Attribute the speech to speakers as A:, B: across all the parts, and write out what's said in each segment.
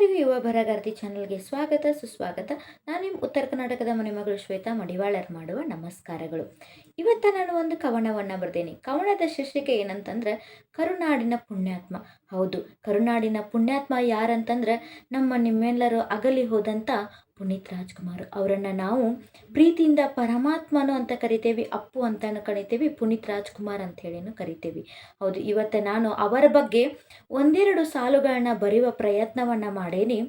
A: ಎಲ್ಲರಿಗೂ ಯುವ ಬರಹಗಾರ್ತಿ ಚಾನಲ್ಗೆ ಸ್ವಾಗತ ಸುಸ್ವಾಗತ. ನಾನು ನಿಮ್ಮ ಉತ್ತರ ಕರ್ನಾಟಕದ ಮನೆ ಮಗಳು ಶ್ವೇತಾ ಮಡಿವಾಳರ್ ಮಾಡುವ ನಮಸ್ಕಾರಗಳು. ಇವತ್ತು ನಾನು ಒಂದು ಕವನವನ್ನು ಬರ್ದೇನೆ. ಕವನದ ಶೀರ್ಷಿಕೆ ಏನಂತಂದ್ರೆ ಕರುನಾಡಿನ ಪುಣ್ಯಾತ್ಮ. ಹೌದು, ಕರುನಾಡಿನ ಪುಣ್ಯಾತ್ಮ ಯಾರಂತಂದ್ರೆ ನಿಮ್ಮೆಲ್ಲರೂ ಅಗಲಿ ಹೋದಂಥ ಪುನೀತ್ ರಾಜ್ಕುಮಾರ್ ಅವರನ್ನು ನಾವು ಪ್ರೀತಿಯಿಂದ ಪರಮಾತ್ಮನು ಅಂತ ಕರಿತೇವೆ, ಅಪ್ಪು ಅಂತ ಕರಿತೇವೆ, ಪುನೀತ್ ರಾಜ್ಕುಮಾರ್ ಅಂತ ಹೇಳಿನೂ ಕರಿತೇವೆ. ಹೌದು, ಇವತ್ತು ನಾನು ಅವರ ಬಗ್ಗೆ ಒಂದೆರಡು ಸಾಲುಗಳನ್ನ ಬರೆಯುವ ಪ್ರಯತ್ನವನ್ನು ಮಾಡೇನಿ.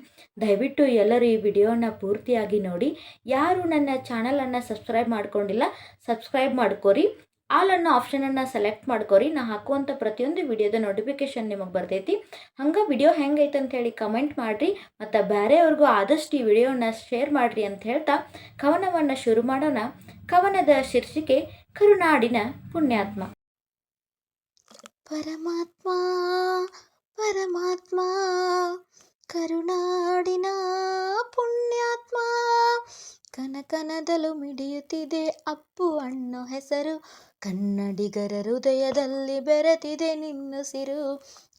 A: ದಯವಿಟ್ಟು ಎಲ್ಲರೂ ಈ ವಿಡಿಯೋನ ಪೂರ್ತಿಯಾಗಿ ನೋಡಿ. ಯಾರು ನನ್ನ ಚಾನಲನ್ನು ಸಬ್ಸ್ಕ್ರೈಬ್ ಮಾಡ್ಕೊಂಡಿಲ್ಲ, ಸಬ್ಸ್ಕ್ರೈಬ್ ಮಾಡ್ಕೋರಿ. ಆಲ್ ಅನ್ನೋ ಆಪ್ಷನನ್ನು ಸೆಲೆಕ್ಟ್ ಮಾಡ್ಕೋರಿ. ನಾ ಹಾಕುವಂಥ ಪ್ರತಿಯೊಂದು ವಿಡಿಯೋದ ನೋಟಿಫಿಕೇಶನ್ ನಿಮಗೆ ಬರ್ತೈತಿ. ಹಂಗೆ ವಿಡಿಯೋ ಹೆಂಗೈತೆ ಅಂತ ಹೇಳಿ ಕಮೆಂಟ್ ಮಾಡಿರಿ ಮತ್ತು ಬೇರೆಯವ್ರಿಗೂ ಆದಷ್ಟು ಈ ವಿಡಿಯೋನ ಶೇರ್ ಮಾಡಿರಿ ಅಂತ ಹೇಳ್ತಾ ಕವನವನ್ನು ಶುರು ಮಾಡೋಣ. ಕವನದ ಶೀರ್ಷಿಕೆ ಕರುನಾಡಿನ ಪುಣ್ಯಾತ್ಮ.
B: ಪರಮಾತ್ಮ ಪರಮಾತ್ಮ ಕರುನಾಡಿನ ಪುಣ್ಯಾತ್ಮ, ಕನಕನದಲು ಮಿಡಿಯುತ್ತಿದೆ ಅಪ್ಪು ಅನ್ನೋ ಹೆಸರು, ಕನ್ನಡಿಗರ ಹೃದಯದಲ್ಲಿ ಬೆರೆತಿದೆ ನಿನ್ನುಸಿರು,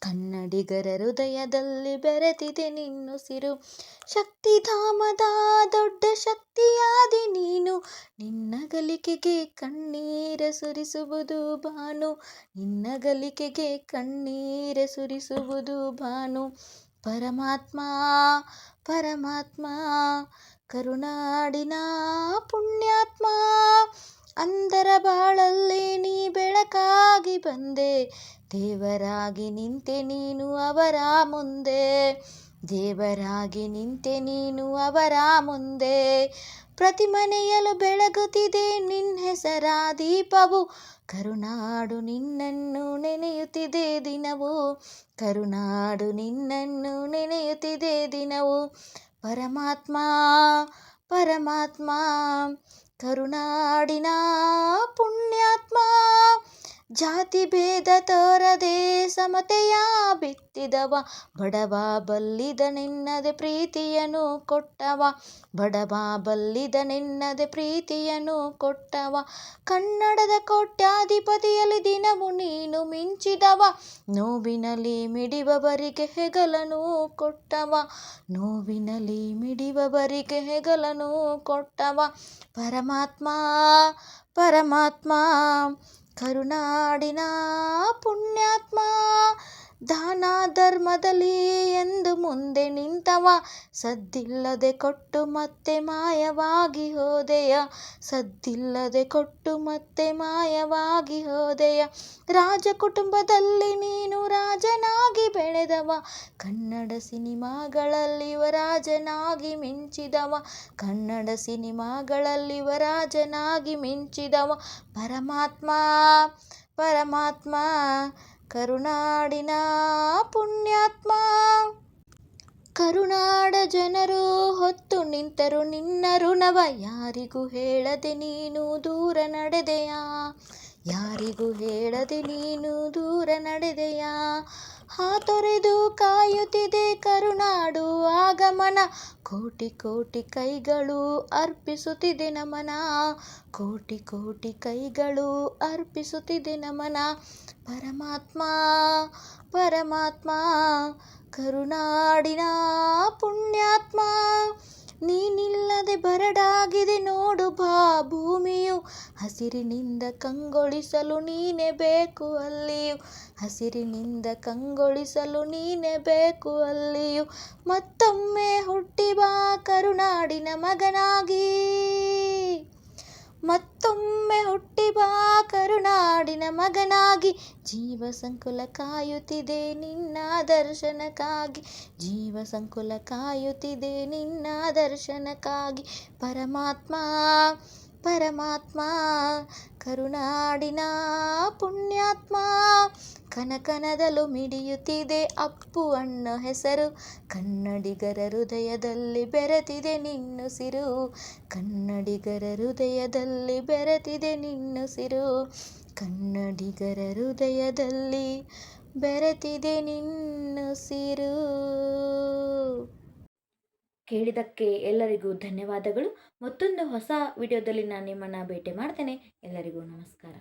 B: ಕನ್ನಡಿಗರ ಹೃದಯದಲ್ಲಿ ಬೆರೆತಿದೆ ನಿನ್ನುಸಿರು. ಶಕ್ತಿಧಾಮದ ದೊಡ್ಡ ಶಕ್ತಿಯಾದಿ ನೀನು, ನಿನ್ನ ಗಲಿಕೆಗೆ ಕಣ್ಣೀರ ಸುರಿಸುವುದು ಭಾನು, ನಿನ್ನ ಗಲಿಕೆಗೆ ಕಣ್ಣೀರ ಸುರಿಸುವುದು ಭಾನು. ಪರಮಾತ್ಮ ಪರಮಾತ್ಮ ಕರುನಾಡಿನ ಪುಣ್ಯಾತ್ಮ, ಅಂಧರ ಬಾಳಲ್ಲಿ ನೀ ಬೆಳಕಾಗಿ ಬಂದೆ, ದೇವರಾಗಿ ನಿಂತೆ ನೀನು ಅವರ ಮುಂದೆ, ದೇವರಾಗಿ ನಿಂತೆ ನೀನು ಅವರ ಮುಂದೆ. ಪ್ರತಿ ಮನೆಯಲ್ಲೂ ಬೆಳಗುತ್ತಿದೆ ನಿನ್ನ ಹೆಸರ ದೀಪವು, ಕರುನಾಡು ನಿನ್ನನ್ನು ನೆನೆಯುತ್ತಿದೆ ದಿನವು, ಕರುನಾಡು ನಿನ್ನನ್ನು ನೆನೆಯುತ್ತಿದೆ ದಿನವು. ಪರಮಾತ್ಮ ಪರಮಾತ್ಮ ಕರುನಾಡಿನ ಪುಣ್ಯಾತ್ಮ, ಜಾತಿ ಭೇದ ತೋರದೆ ಸಮತೆಯ ಬಿತ್ತಿದವ, ಬಡವ ಬಲ್ಲಿದನೆನ್ನದೆ ಪ್ರೀತಿಯನ್ನು ಕೊಟ್ಟವ, ಬಡವ ಬಲ್ಲಿದನೆನ್ನದೆ ಪ್ರೀತಿಯನ್ನು ಕೊಟ್ಟವ. ಕನ್ನಡದ ಕೋಟ್ಯಾಧಿಪತಿಯಲ್ಲಿ ದಿನವು ನೀನು ಮಿಂಚಿದವ, ನೋವಿನಲ್ಲಿ ಮಿಡಿಯುವವರಿಗೆ ಹೆಗಲನು ಕೊಟ್ಟವ, ನೋವಿನಲ್ಲಿ ಮಿಡಿಯುವವರಿಗೆ ಹೆಗಲನು ಕೊಟ್ಟವ. ಪರಮಾತ್ಮ ಪರಮಾತ್ಮ ಕರುನಾಡಿನ ಪುಣ್ಯಾತ್ಮ, ದಾನ ಧರ್ಮದಲ್ಲಿ ಎಂದು ಮುಂದೆ ನಿಂತವ, ಸದ್ದಿಲ್ಲದೆ ಕೊಟ್ಟು ಮತ್ತೆ ಮಾಯವಾಗಿ ಹೋದೆಯ, ಸದ್ದಿಲ್ಲದೆ ಕೊಟ್ಟು ಮತ್ತೆ ಮಾಯವಾಗಿ ಹೋದೆಯ. ರಾಜ ಕುಟುಂಬದಲ್ಲಿ ನೀನು ರಾಜನಾಗಿ ಬೆಳೆದವ, ಕನ್ನಡ ಸಿನಿಮಾಗಳಲ್ಲಿ ಯುವರಾಜನಾಗಿ ಮಿಂಚಿದವ, ಕನ್ನಡ ಸಿನಿಮಾಗಳಲ್ಲಿ ಯುವರಾಜನಾಗಿ ಮಿಂಚಿದವ. ಪರಮಾತ್ಮ ಪರಮಾತ್ಮ ಕರುನಾಡಿನ ಪುಣ್ಯಾತ್ಮ, ಕರುನಾಡ ಜನರು ಹೊತ್ತು ನಿಂತರು ನಿನ್ನ ಋಣವ, ಯಾರಿಗೂ ಹೇಳದೆ ನೀನು ದೂರ ನಡೆದೆಯಾ, ಯಾರಿಗೂ ಹೇಳದೆ ನೀನು ದೂರ ನಡೆದೆಯಾ. ಹಾತೊರೆದು ಕಾಯುತ್ತಿದೆ ಕರುನಾಡು ಆಗಮನ, ಕೋಟಿ ಕೋಟಿ ಕೈಗಳು ಅರ್ಪಿಸುತ್ತಿದೆ ನಮನ, ಕೋಟಿ ಕೋಟಿ ಕೈಗಳು ಅರ್ಪಿಸುತ್ತಿದೆ ನಮನ. ಪರಮಾತ್ಮ ಪರಮಾತ್ಮ ಕರುನಾಡಿನ ಪುಣ್ಯಾತ್ಮ, ನೀನಿಲ್ಲದೆ ಬರಡಾಗಿದೆ ನೋಡು ಬಾ ಭೂಮಿಯು, ಹಸಿರಿನಿಂದ ಕಂಗೊಳಿಸಲು ನೀನೇ ಬೇಕು ಅಲ್ಲಿಯೂ, ಹಸಿರಿನಿಂದ ಕಂಗೊಳಿಸಲು ನೀನೇ ಬೇಕು ಅಲ್ಲಿಯೂ. ಮತ್ತೊಮ್ಮೆ ಹುಟ್ಟಿ ಬಾ ಕರುನಾಡಿನ ಮಗನಾಗಿ, ಮತ್ತೊಮ್ಮೆ ಹುಟ್ಟಿ ಬಾ ಕರುನಾಡಿನ ಮಗನಾಗಿ, ಜೀವ ಸಂಕುಲ ಕಾಯುತ್ತಿದೆ ನಿನ್ನ ದರ್ಶನಕ್ಕಾಗಿ, ಜೀವ ಸಂಕುಲ ಕಾಯುತ್ತಿದೆ ನಿನ್ನ ದರ್ಶನಕ್ಕಾಗಿ. ಪರಮಾತ್ಮ ಪರಮಾತ್ಮ ಕರುನಾಡಿನ ಪುಣ್ಯಾತ್ಮ, ಕನಕನದಲು ಮಿಡಿಯುತ್ತಿದೆ ಅಪ್ಪು ಅನ್ನೋ ಹೆಸರು, ಕನ್ನಡಿಗರ ಹೃದಯದಲ್ಲಿ ಬೆರೆತಿದೆ ನಿನ್ನುಸಿರು, ಕನ್ನಡಿಗರ ಹೃದಯದಲ್ಲಿ ಬೆರೆತಿದೆ ನಿನ್ನುಸಿರು, ಕನ್ನಡಿಗರ ಹೃದಯದಲ್ಲಿ ಬೆರೆತಿದೆ ನಿನ್ನುಸಿರು.
A: ಕೇಳಿದ್ದಕ್ಕೆ ಎಲ್ಲರಿಗೂ ಧನ್ಯವಾದಗಳು. ಮತ್ತೊಂದು ಹೊಸ ವಿಡಿಯೋದಲ್ಲಿ ನಾನು ನಿಮ್ಮನ್ನು ಭೇಟಿ ಮಾಡ್ತೇನೆ. ಎಲ್ಲರಿಗೂ ನಮಸ್ಕಾರ.